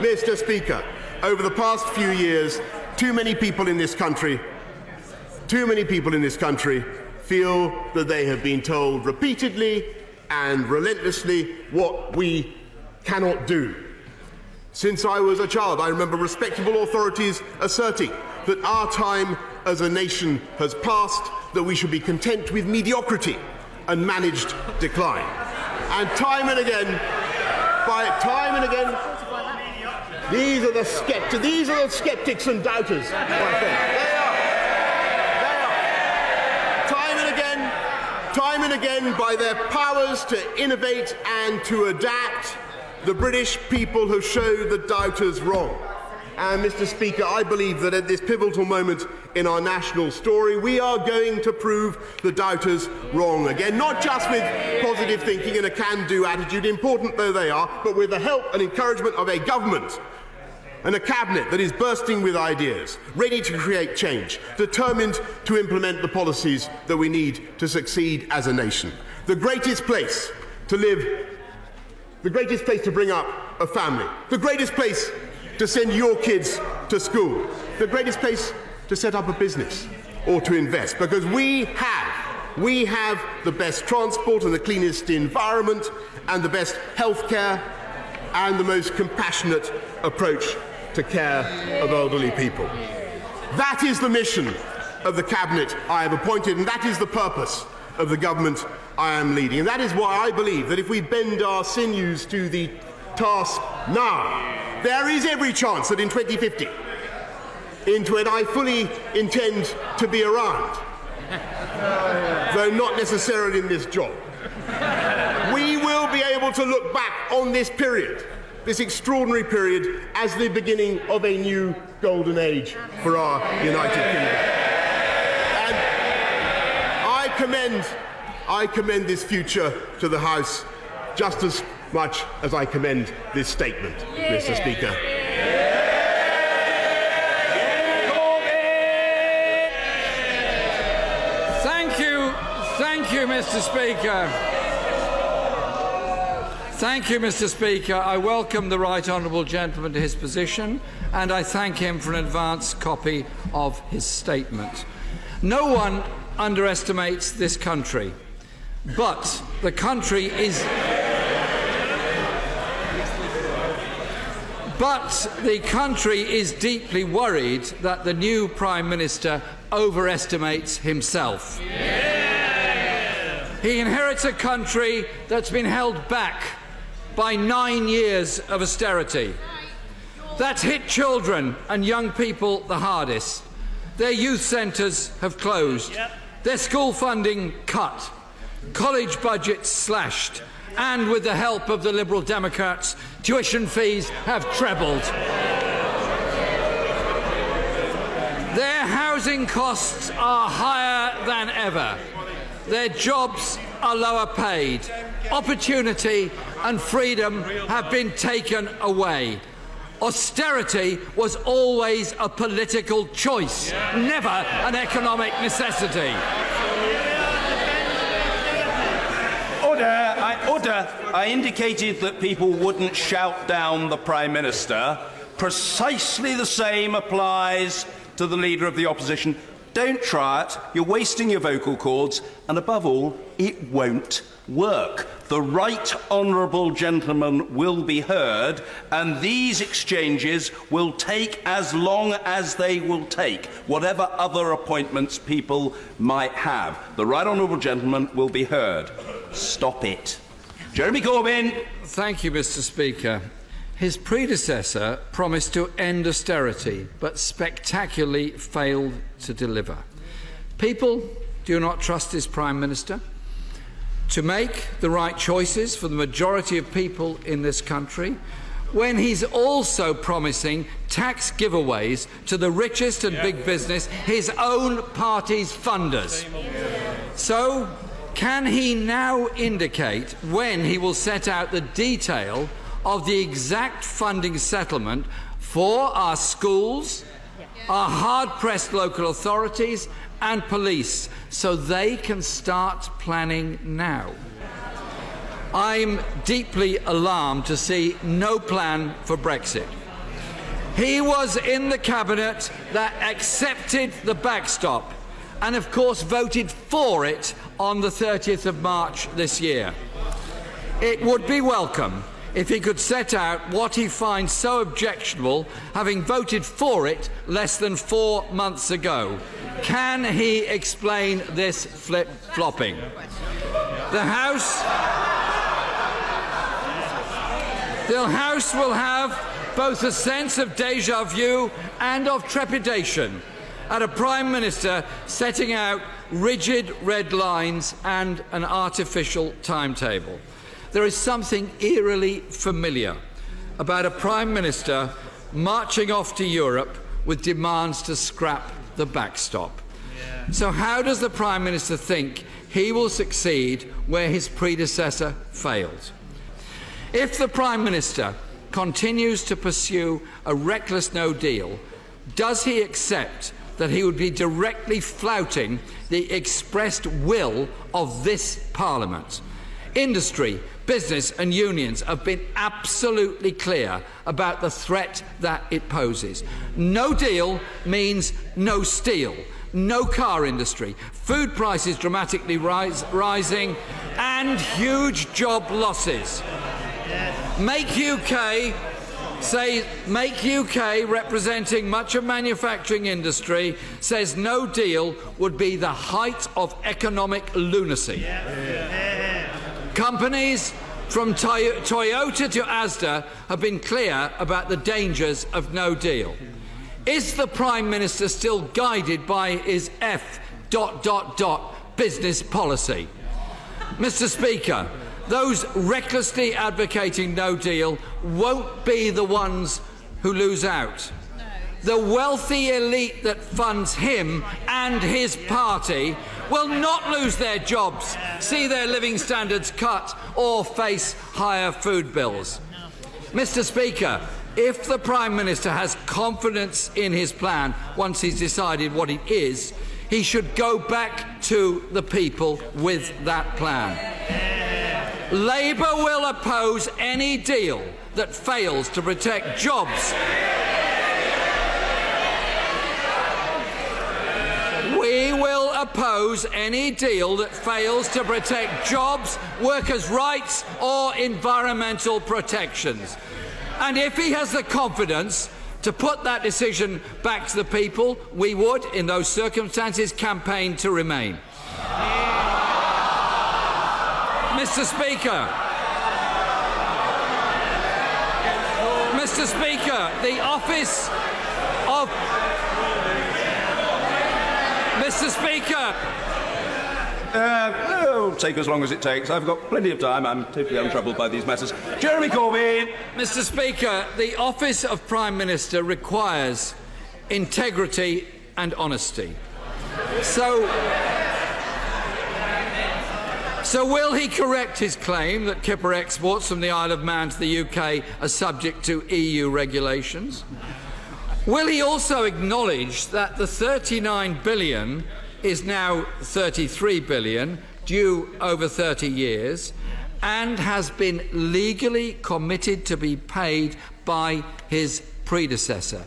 Mr. Speaker, over the past few years, too many people in this country feel that they have been told repeatedly and relentlessly what we cannot do. Since I was a child, I remember respectable authorities asserting that our time as a nation has passed, that we should be content with mediocrity and managed decline. And time and again, these are the skeptics and doubters, my friend. They are. Time and again, by their powers to innovate and to adapt, the British people have showed the doubters wrong. And, Mr. Speaker, I believe that at this pivotal moment in our national story, we are going to prove the doubters wrong again, not just with positive thinking and a can-do attitude, important though they are, but with the help and encouragement of a government and a cabinet that is bursting with ideas, ready to create change, determined to implement the policies that we need to succeed as a nation. The greatest place to live, the greatest place to bring up a family, the greatest place to send your kids to school, the greatest place to set up a business or to invest, because we have the best transport and the cleanest environment and the best healthcare and the most compassionate approach to care of elderly people. That is the mission of the cabinet I have appointed, and that is the purpose of the government I am leading. And that is why I believe that if we bend our sinews to the task now, there is every chance that in 2050, into it I fully intend to be around, though not necessarily in this job, we will be able to look back on this period, this extraordinary period, as the beginning of a new golden age for our United Kingdom. And I commend this future to the House just as much as I commend this statement, Mr. Speaker. Thank you, Mr. Speaker. Thank you, Mr. Speaker. I welcome the right honourable gentleman to his position, and I thank him for an advance copy of his statement. No one underestimates this country, but the country is deeply worried that the new Prime Minister overestimates himself. He inherits a country that's been held back by 9 years of austerity. That's hit children and young people the hardest. Their youth centres have closed, their school funding cut, college budgets slashed, and with the help of the Liberal Democrats, tuition fees have trebled. Their housing costs are higher than ever. Their jobs are lower paid. Opportunity and freedom have been taken away. Austerity was always a political choice, never an economic necessity. Order. I indicated that people wouldn't shout down the Prime Minister. Precisely the same applies to the Leader of the Opposition. Don't try it. You're wasting your vocal cords, and above all, it won't work. The right honourable gentleman will be heard, and these exchanges will take as long as they will take, whatever other appointments people might have. The right honourable gentleman will be heard. Stop it. Jeremy Corbyn. Thank you, Mr. Speaker. His predecessor promised to end austerity, but spectacularly failed to deliver. People do not trust his Prime Minister to make the right choices for the majority of people in this country, when he's also promising tax giveaways to the richest and big business, his own party's funders. So, can he now indicate when he will set out the detail of the exact funding settlement for our schools, our hard-pressed local authorities and police, so they can start planning now? I'm deeply alarmed to see no plan for Brexit. He was in the cabinet that accepted the backstop and, of course, voted for it on the 30th of March this year. It would be welcome if he could set out what he finds so objectionable, having voted for it less than 4 months ago. Can he explain this flip-flopping? The House will have both a sense of déjà vu and of trepidation at a Prime Minister setting out rigid red lines and an artificial timetable. There is something eerily familiar about a Prime Minister marching off to Europe with demands to scrap the backstop. So how does the Prime Minister think he will succeed where his predecessor failed? If the Prime Minister continues to pursue a reckless no deal, does he accept that he would be directly flouting the expressed will of this Parliament? Industry, business and unions have been absolutely clear about the threat that it poses. No deal means no steel, no car industry, food prices dramatically rising and huge job losses. Make UK, representing much of manufacturing industry, says no deal would be the height of economic lunacy. Companies from Toyota to Asda have been clear about the dangers of no deal. Is the Prime Minister still guided by his business policy? Mr. Speaker, those recklessly advocating no deal won't be the ones who lose out. The wealthy elite that funds him and his party will not lose their jobs, see their living standards cut or face higher food bills. Mr. Speaker, if the Prime Minister has confidence in his plan once he's decided what it is, he should go back to the people with that plan. Labour will oppose any deal that fails to protect jobs. We will oppose any deal that fails to protect jobs, workers' rights or environmental protections. And if he has the confidence to put that decision back to the people, we would, in those circumstances, campaign to remain. Mr. Speaker, the office of... Mr. Speaker, it'll take as long as it takes. I've got plenty of time. I'm totally untroubled by these matters. Jeremy Corbyn. Mr. Speaker, the office of Prime Minister requires integrity and honesty. So will he correct his claim that kipper exports from the Isle of Man to the UK are subject to EU regulations? Will he also acknowledge that the £39 billion is now £33 billion, due over 30 years, and has been legally committed to be paid by his predecessor?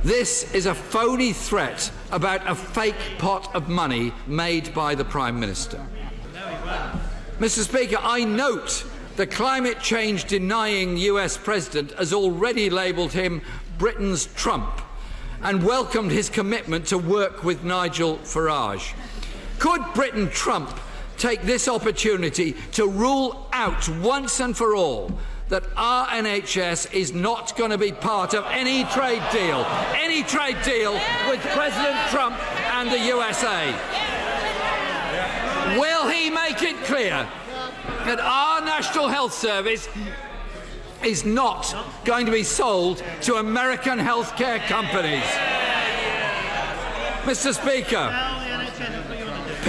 This is a phony threat about a fake pot of money made by the Prime Minister. Mr. Speaker, I note the climate change denying US President has already labelled him Britain's Trump and welcomed his commitment to work with Nigel Farage. Could Britain Trump take this opportunity to rule out once and for all that our NHS is not going to be part of any trade deal with President Trump and the USA? Will he make it clear that our National Health Service is not going to be sold to American healthcare companies? Mr. Speaker,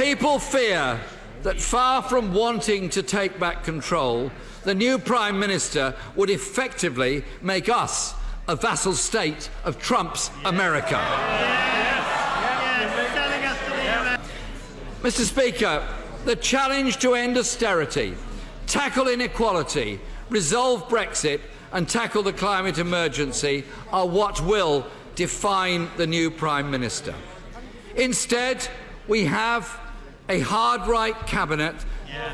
people fear that far from wanting to take back control, the new Prime Minister would effectively make us a vassal state of Trump's America. Mr. Speaker, the challenge to end austerity, tackle inequality, resolve Brexit and tackle the climate emergency are what will define the new Prime Minister. Instead, we have a hard-right cabinet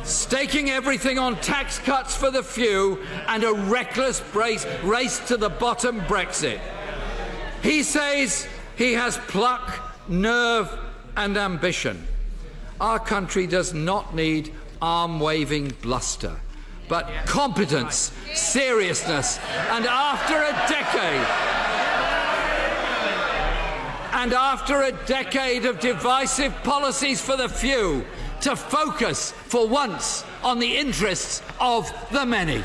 staking everything on tax cuts for the few and a reckless race to the bottom Brexit. He says he has pluck, nerve and ambition. Our country does not need arm-waving bluster, but competence, seriousness, and after a decade of divisive policies for the few, to focus for once on the interests of the many.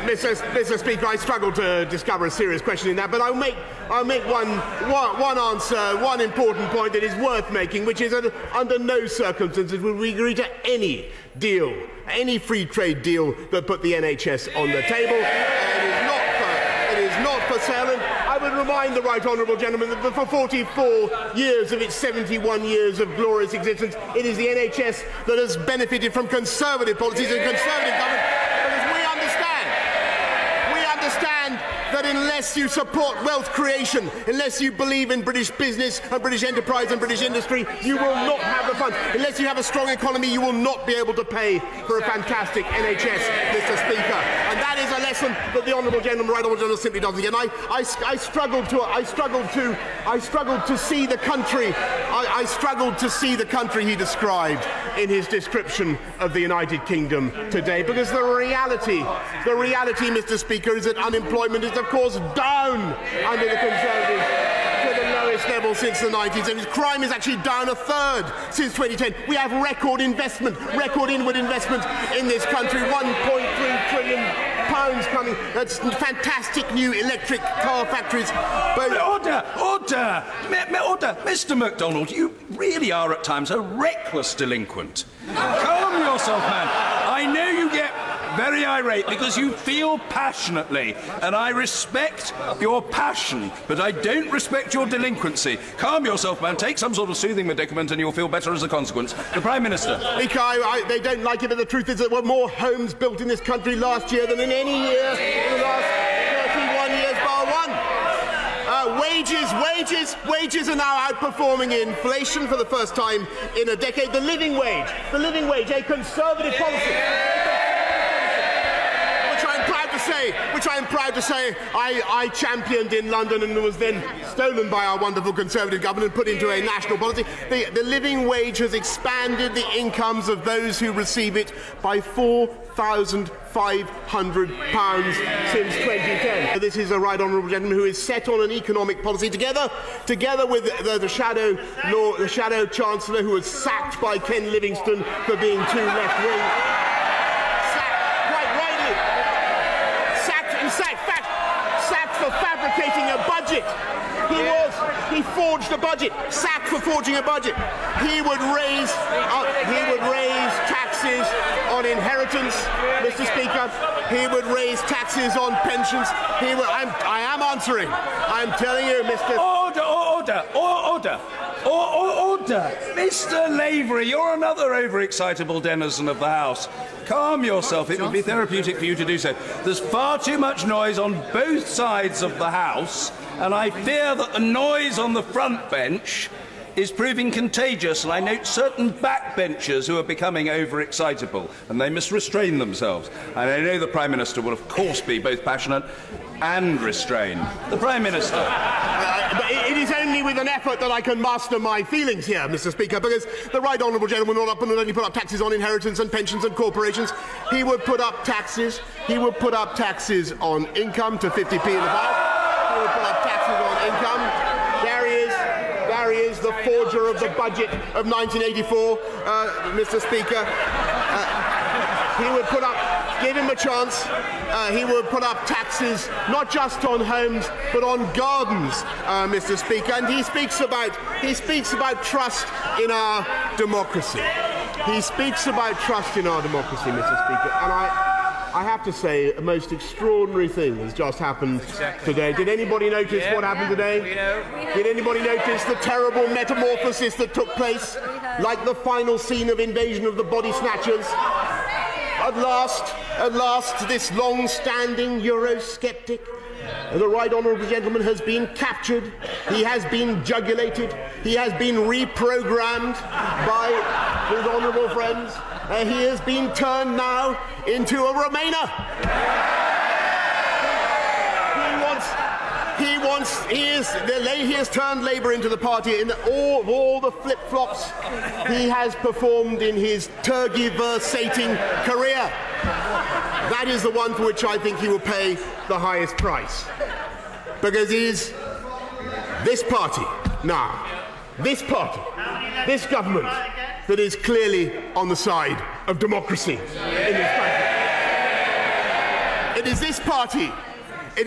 Mr. Speaker, I struggle to discover a serious question in that, but I'll make one answer, one important point that is worth making, which is that under no circumstances will we agree to any deal, any free trade deal that put the NHS on the table. It is not for sale. And I would remind the right honourable gentleman that for 44 years of its 71 years of glorious existence, it is the NHS that has benefited from Conservative policies and Conservative government. That unless you support wealth creation, unless you believe in British business and British enterprise and British industry, you will not have the funds. Unless you have a strong economy, you will not be able to pay for a fantastic NHS, Mr. Speaker. And that is a lesson that the honourable gentleman, right honourable gentleman, simply doesn't get. And I struggled to see the country. I struggled to see the country he described in his description of the United Kingdom today, because the reality, Mr. Speaker, is that unemployment is, of course, down under the Conservatives to the lowest level since the 1970s. Crime is actually down a third since 2010. We have record investment, record inward investment in this country, £1.3 trillion coming. That's fantastic new electric car factories. Order! Mr. MacDonald, you really are at times a reckless delinquent. Calm yourself, man. I know you get very irate because you feel passionately, and I respect your passion, but I don't respect your delinquency. Calm yourself, man. Take some sort of soothing medicament and you'll feel better as a consequence. The Prime Minister. They don't like it, but the truth is that there were more homes built in this country last year than in any year in the last 31 years bar one. Wages are now outperforming inflation for the first time in a decade. The living wage, a Conservative policy. Which I am proud to say I championed in London and was then stolen by our wonderful Conservative government and put into a national policy. The living wage has expanded the incomes of those who receive it by £4,500 since 2010. This is a right honourable gentleman who is set on an economic policy together with the shadow Chancellor who was sacked by Ken Livingstone for being too left-wing. For fabricating a budget. He forged a budget, sacked for forging a budget. He would raise taxes on inheritance, Mr. Speaker. He would raise taxes on pensions. I am answering. I'm telling you, Mr. Order! Mr. Lavery, you're another overexcitable denizen of the House. Calm yourself. It would be therapeutic for you to do so. There's far too much noise on both sides of the House, and I fear that the noise on the front bench is proving contagious, and I note certain backbenchers who are becoming overexcitable, and they must restrain themselves. And I know the Prime Minister will, of course, be both passionate and restrained. The Prime Minister. But it is only with an effort that I can master my feelings here, Mr. Speaker, because the right honourable gentleman will not only put up taxes on inheritance and pensions and corporations, he would put up taxes on income to 50p and above. He would put up taxes on income. There he is, the forger of the budget of 1984, Mr. Speaker. He would put up, give him a chance, he would put up taxes not just on homes but on gardens, Mr. Speaker. And he speaks about trust in our democracy. He speaks about trust in our democracy, Mr. Speaker. And I have to say, a most extraordinary thing has just happened today. Did anybody notice what happened today? Did anybody notice the terrible metamorphosis that took place, like the final scene of Invasion of the Body Snatchers? At last, this long-standing Eurosceptic, the right honourable gentleman, has been captured, he has been jugulated, he has been reprogrammed by his honourable friends, he has been turned now into a Remainer. He has turned Labour into the party in all the flip-flops he has performed in his tergiversating career. That is the one for which I think he will pay the highest price. Because it is this party now, this party, this government, that is clearly on the side of democracy in this country. It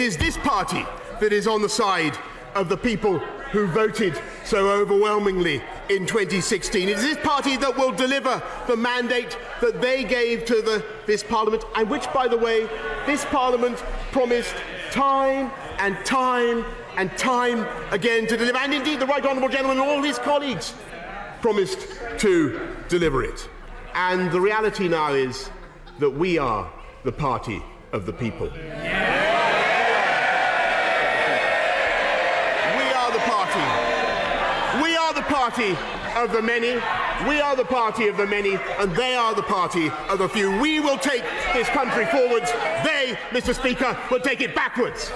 is this party that is on the side of the people who voted so overwhelmingly in 2016. It is this party that will deliver the mandate that they gave to this Parliament, and which, by the way, this Parliament promised time and time and time again to deliver. And indeed, the Right Honourable Gentleman and all his colleagues promised to deliver it. And the reality now is that we are the party of the people. We are the party of the many. We are the party of the many, and they are the party of the few. We will take this country forwards. They, Mr. Speaker, will take it backwards.